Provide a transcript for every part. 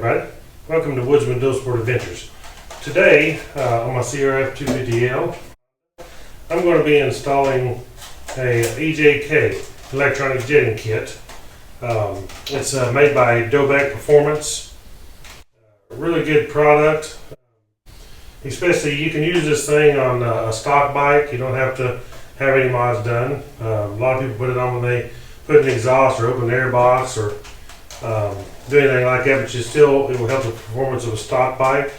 everybody. Welcome to Woodzman DUALSPORT Adventures. Today on my CRF250L, I'm going to be installing a EJK electronic jetting kit. It's made by Dobeck Performance. Really good product. Especially you can use this thing on a stock bike. You don't have to have any mods done. A lot of people put it on when they put an exhaust or open an air box or do anything like that, but it will help the performance of a stock bike.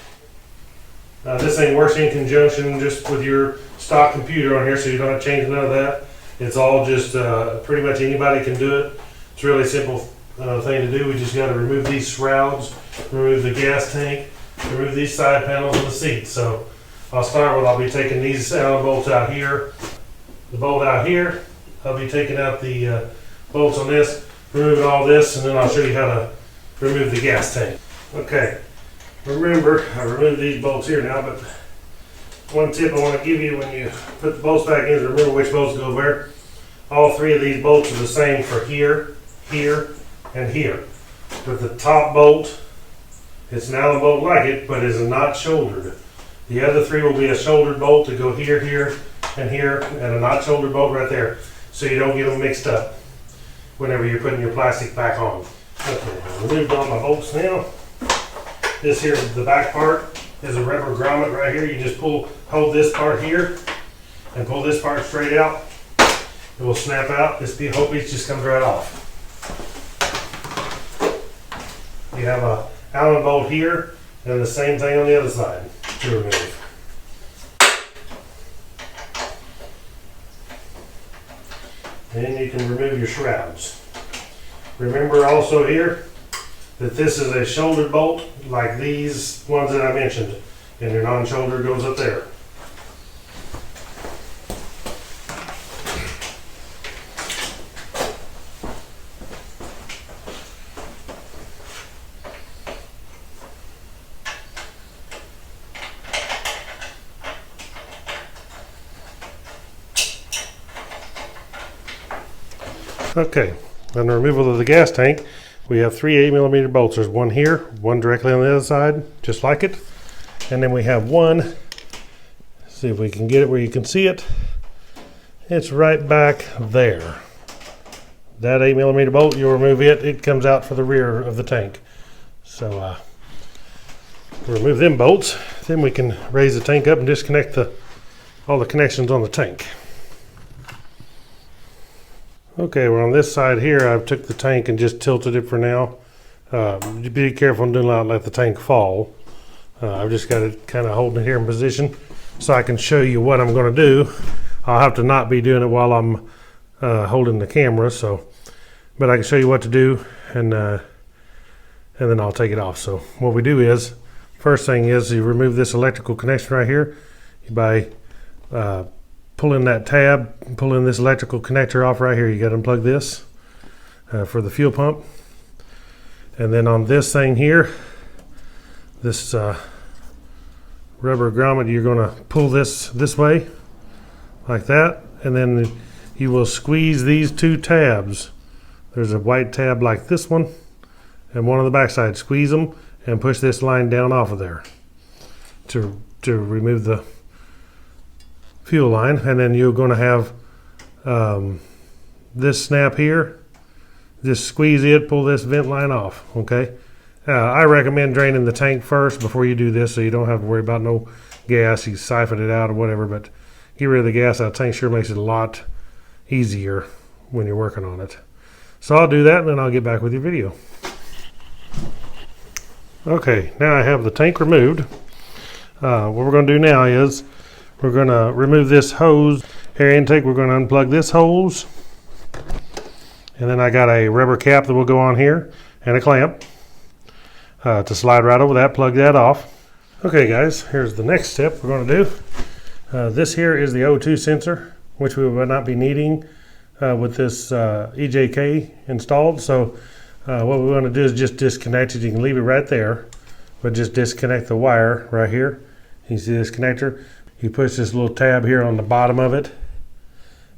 This thing works in conjunction just with your stock computer on here, so you don't have to change none of that. It's all just pretty much anybody can do it. It's a really simple thing to do. We just got to remove these shrouds, remove the gas tank, remove these side panels and the seat. So I'll be taking these Allen bolts out here, the bolt out here. I'll be taking out the bolts on this, removing all this, and then I'll show you how to remove the gas tank. Okay, remember I removed these bolts here now, but one tip I want to give you when you put the bolts back in is remember which bolts go where. All three of these bolts are the same for here, here, and here. But the top bolt, it's an Allen bolt like it, but is not shouldered. The other three will be a shouldered bolt to go here, here, and here, and a not shouldered bolt right there, so you don't get them mixed up whenever you're putting your plastic back on. Okay, I removed all my bolts now. This here, the back part, is a rubber grommet right here. You just hold this part here and pull this part straight out. It will snap out. This whole piece just comes right off. You have a Allen bolt here and the same thing on the other side to remove. Then you can remove your shrouds. Remember also here that this is a shouldered bolt like these ones that I mentioned, and your non-shoulder goes up there. Okay, on the removal of the gas tank, we have three 8mm bolts. There's one here, one directly on the other side, just like it. And then we have one, see if we can get it where you can see it. It's right back there. That 8mm bolt, you'll remove it. It comes out for the rear of the tank. So we'll remove them bolts. Then we can raise the tank up and disconnect all the connections on the tank. Okay, we're on this side here. I've took the tank and just tilted it for now. Be careful and do not let the tank fall. I've just got it kind of holding it here in position so I can show you what I'm going to do. I'll have to not be doing it while I'm holding the camera, but I can show you what to do, and then I'll take it off. So what we do is, first thing is you remove this electrical connection right here by pulling that tab, pulling this electrical connector off right here. You got to unplug this for the fuel pump. And then on this thing here, this rubber grommet, you're going to pull this way like that, and then you will squeeze these two tabs. There's a white tab like this one and one on the back side. Squeeze them and push this line down off of there to remove the fuel line. And then you're going to have this snap here. Just squeeze it, pull this vent line off. Okay, I recommend draining the tank first before you do this, so you don't have to worry about no gas. You siphon it out or whatever, but get rid of the gas out of the tank. Sure makes it a lot easier when you're working on it. So I'll do that, and then I'll get back with your video. Okay, now I have the tank removed. What we're going to do now is we're going to remove this hose air intake. We're going to unplug this hose, and then I got a rubber cap that will go on here and a clamp to slide right over that. Plug that off. Okay guys, here's the next step we're going to do. This here is the O2 sensor, which we will not be needing with this EJK installed. So what we want to do is just disconnect it. You can leave it right there, but just disconnect the wire right here. You see this connector? You push this little tab here on the bottom of it,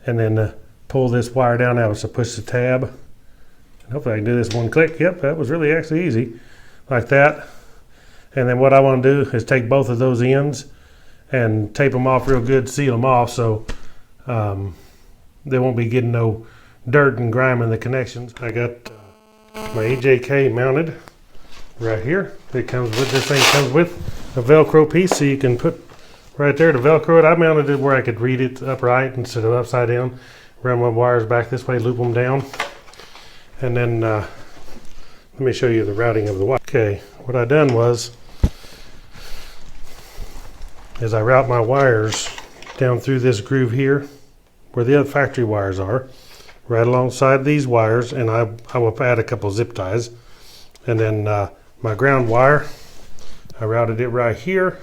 and then pull this wire down out. So push the tab, and hopefully I can do this one click. Yep, that was really actually easy. like that. And then what I want to do is take both of those ends and tape them off real good, seal them off so they won't be getting no dirt and grime in the connections. I got my EJK mounted right here. It comes with, this thing comes with a Velcro piece, so you can put right there to Velcro it. I mounted it where I could read it upright instead of upside down. Run my wires back this way, loop them down. And then let me show you the routing of the wire. Okay, what I done was is I route my wires down through this groove here where the other factory wires are, right alongside these wires, and I will add a couple zip ties. And then my ground wire, I routed it right here.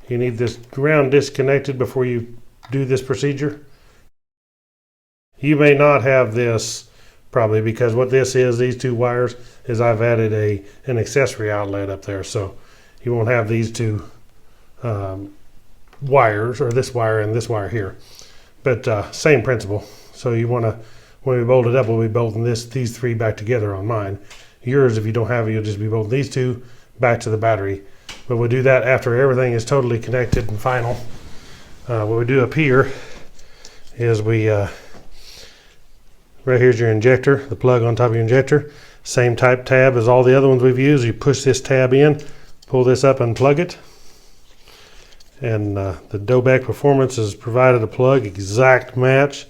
You need this ground disconnected before you do this procedure. You may not have this probably, because what this is, these two wires, is I've added an accessory outlet up there, so you won't have these two wires, or this wire and this wire here, but same principle. So you want to, when we bolt it up, we'll be bolting these three back together on mine. Yours, if you don't have it, you'll just be bolting these two back to the battery. But we'll do that after everything is totally connected and final. What we do up here is we right here's your injector, the plug on top of your injector. Same type tab as all the other ones we've used. You push this tab in, pull this up and plug it. And the Dobeck Performance has provided a plug, exact match.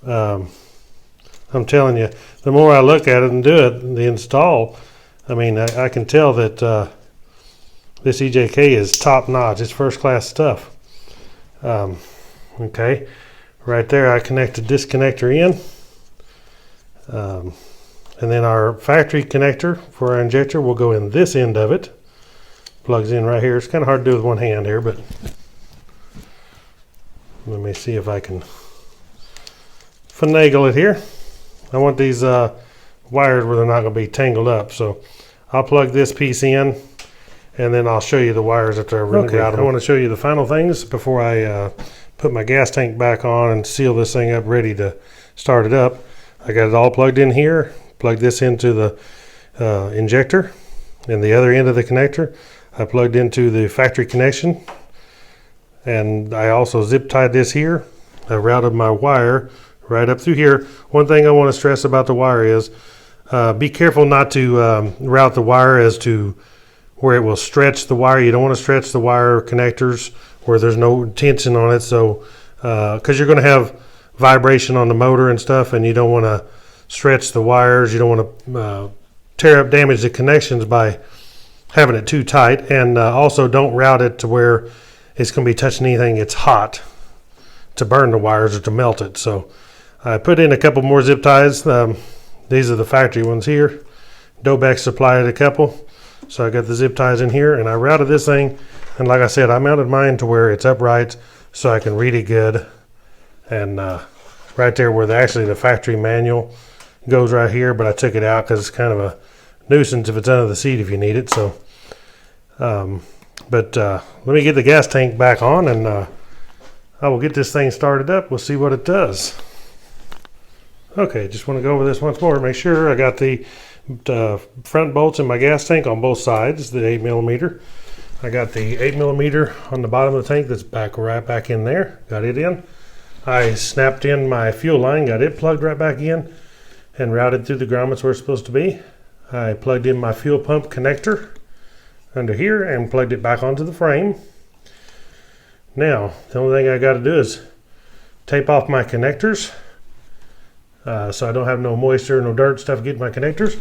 I'm telling you, the more I look at it and do it, the install, I mean, I can tell that this EJK is top notch. It's first class stuff. Okay, right there I connected this connector in. And then our factory connector for our injector will go in this end of it. Plugs in right here. It's kind of hard to do with one hand here, but let me see if I can finagle it here. I want these wires where they're not going to be tangled up, so I'll plug this piece in and then I'll show you the wires that are running out. I want to show you the final things before I put my gas tank back on and seal this thing up, ready to start it up. I got it all plugged in here. Plug this into the injector, and the other end of the connector I plugged into the factory connection, and I also zip tied this here. I routed my wire right up through here. One thing I want to stress about the wire is be careful not to route the wire as to where it will stretch the wire. You don't want to stretch the wire connectors where there's no tension on it, so because you're going to have vibration on the motor and stuff, and you don't want to stretch the wires. You don't want to tear up, damage the connections by having it too tight. And also don't route it to where it's going to be touching anything it's hot to burn the wires or to melt it. So I put in a couple more zip ties. These are the factory ones here. Dobeck supplied a couple, so I got the zip ties in here, and I routed this thing, and like I said, I mounted mine to where it's upright so I can read it good. And right there where actually the factory manual goes right here, but I took it out because it's kind of a nuisance if it's under the seat if you need it. So let me get the gas tank back on, and I will get this thing started up. We'll see what it does. Okay, just want to go over this once more. Make sure I got the front bolts in my gas tank on both sides, the 8mm. I got the 8mm on the bottom of the tank that's right back in there. Got it in. I snapped in my fuel line, got it plugged right back in, and routed through the grommets where it's supposed to be. I plugged in my fuel pump connector under here and plugged it back onto the frame. Now, the only thing I got to do is tape off my connectors so I don't have no moisture, no dirt stuff getting my connectors,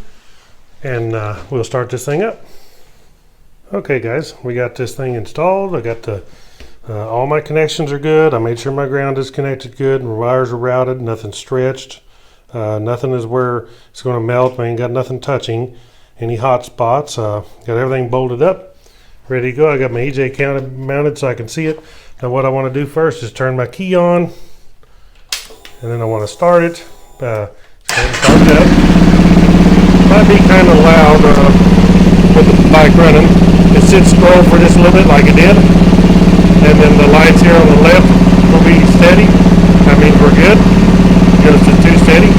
and we'll start this thing up. Okay guys, we got this thing installed. I got the all my connections are good. I made sure my ground is connected good. My wires are routed, nothing stretched. Nothing is where it's going to melt. I ain't got nothing touching any hot spots. Got everything bolted up, ready to go. I got my EJK mounted so I can see it. Now what I want to do first is turn my key on, and then I want to start it. Start it up. Might be kind of loud with the bike running. It should scroll for just a little bit like it did. And then the lights here on the left will be steady. That means we're good. Because it's too steady.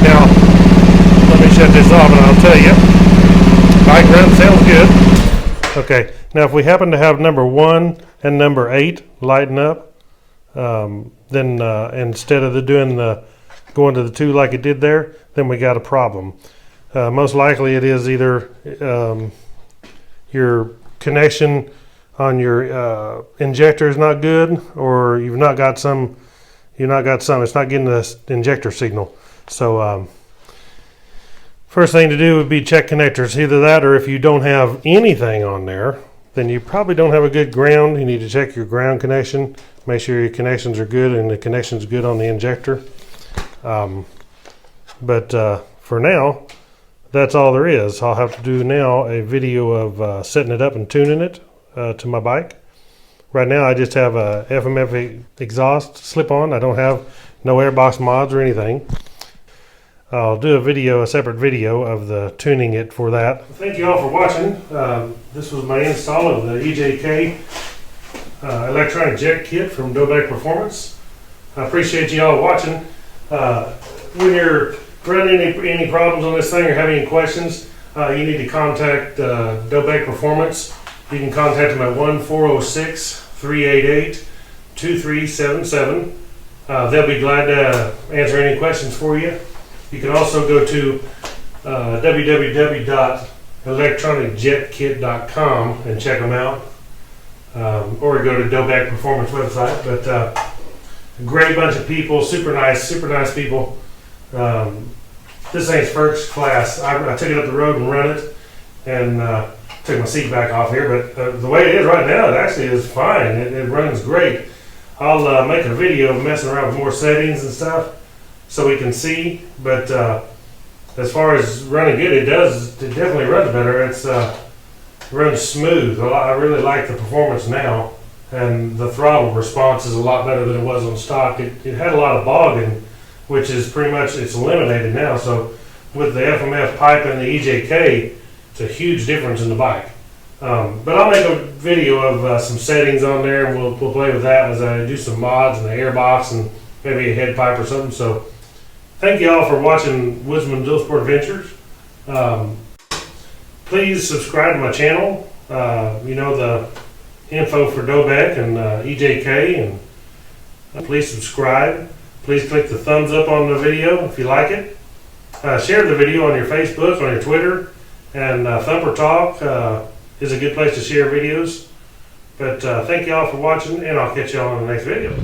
Now, let me shut this off and I'll tell you. I mic run, sounds good. Okay, now if we happen to have number 1 and number 8 lighten up, then instead of going to the 2 like it did there, then we got a problem. Most likely it is either your connection on your injector is not good, or you've not got some. It's not getting the injector signal. So first thing to do would be check connectors. Either that, or if you don't have anything on there, then you probably don't have a good ground. You need to check your ground connection. Make sure your connections are good and the connection's good on the injector. But for now, that's all there is. I'll have to do now a video of setting it up and tuning it to my bike. Right now I just have a FMF exhaust slip-on. I don't have no airbox mods or anything. I'll do a separate video of the tuning it for that. Thank you all for watching. This was my install of the EJK electronic jet kit from Dobeck Performance. I appreciate you all watching. When you're running any problems on this thing or having any questions, you need to contact Dobeck Performance. You can contact them at 1-406-388-2377. They'll be glad to answer any questions for you. You can also go to www.electronicjetkit.com and check them out, or go to Dobeck Performance website. But a great bunch of people, super nice people. This thing's first class. I took it up the road and run it, and took my seat back off here. But the way it is right now, it actually is fine. It runs great. I'll make a video of messing around with more settings and stuff, so we can see. But as far as running good, it definitely runs better. It runs smooth. I really like the performance now, and the throttle response is a lot better than it was on stock. It had a lot of bogging, which is pretty much, it's eliminated now. So with the FMF pipe and the EJK, it's a huge difference in the bike. But I'll make a video of some settings on there, and we'll play with that as I do some mods and the airbox and maybe a head pipe or something. So thank you all for watching Woodzman DUALSPORT Adventures. Please subscribe to my channel. You know, the info for Dobeck and EJK, and please subscribe. Please click the thumbs up on the video if you like it. Share the video on your Facebook, on your Twitter, and Thumper Talk is a good place to share videos. But thank you all for watching, and I'll catch you all in the next video.